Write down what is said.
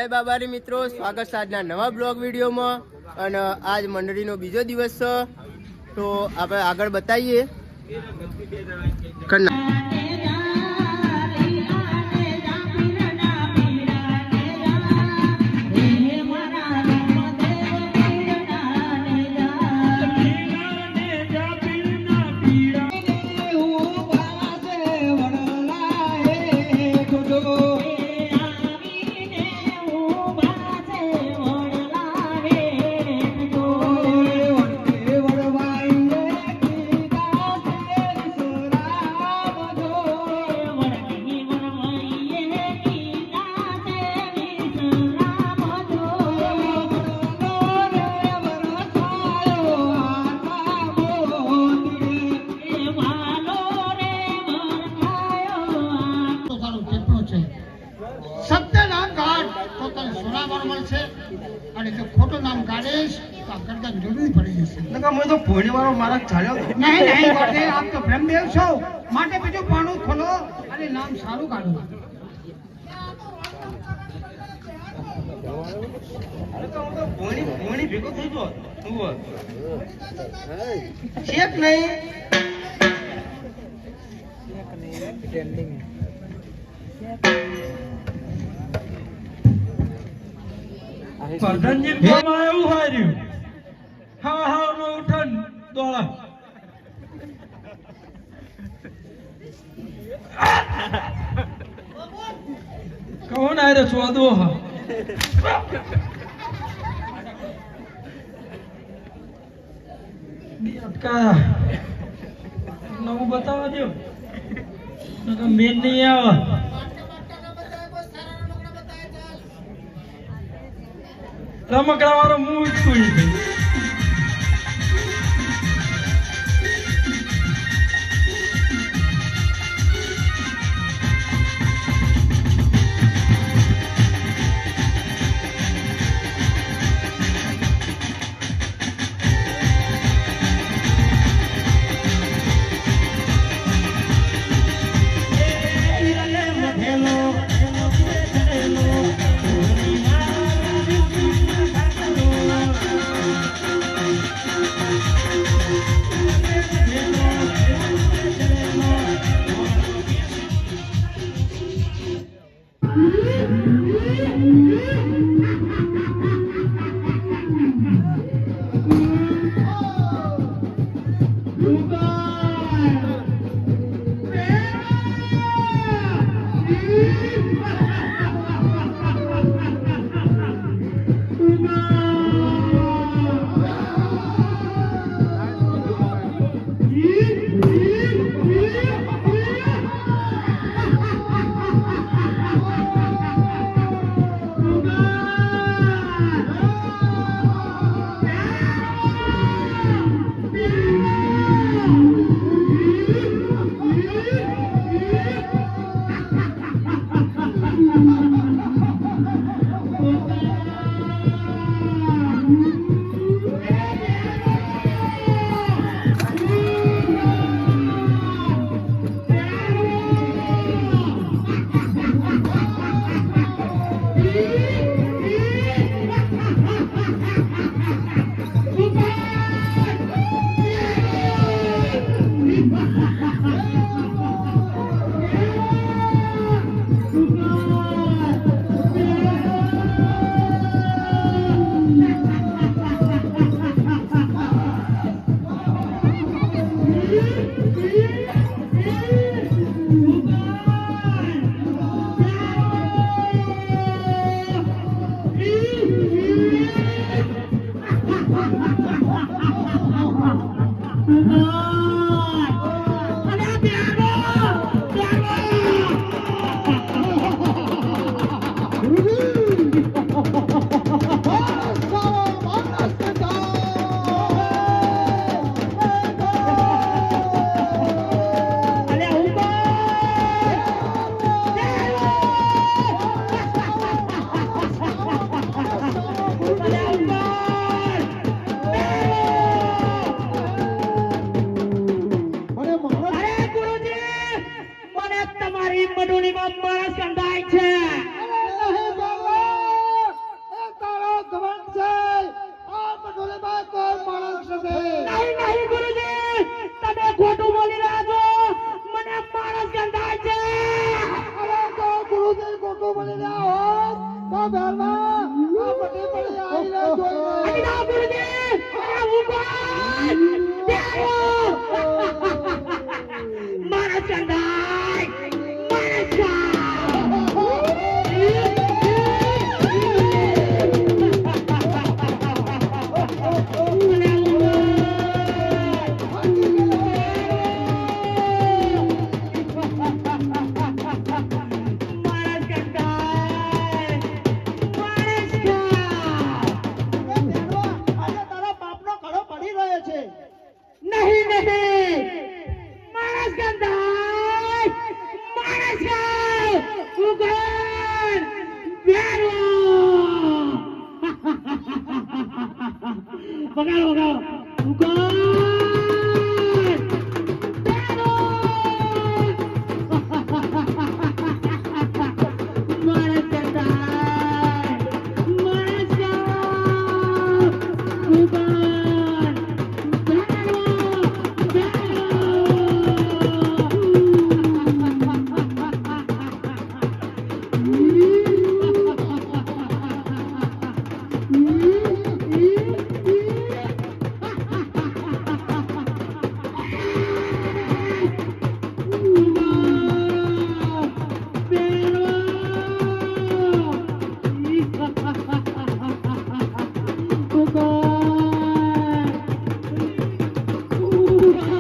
જય બાબારી મિત્રો, સ્વાગત છે આજના નવા બ્લોગ વિડીયોમાં. અને આજ મંડળીનો બીજો દિવસ છે, તો આપણે આગળ બતાવીએ. ખોટું નામ કાઢીશ તો ગરદન જરૂરી પડી જશે. હું તો ભોણી વાળો મારા ચાલ્યો નહીં ગોઠે, આપ તો બ્રહ્મદેવ છો, માટે બીજું પાણું ખોલો અને નામ સારું કાઢો. ભોણી ભેગો થઈ ગયો ચેક નહીં પ્રધાનજી ફોનમાં એવું હાર્યું. હા નો ઉઠન દોડા કોણ આરે સ્વાદો હા અટકા નવું બતાવવા દો, મેન નહીં આવે. રમકડા વાળો મું ઈચ્છું મારા ચંદાઈ નહીં નહીં માણસ ગંધાય માણસ ઉગર બેરો બગાડો બગાડો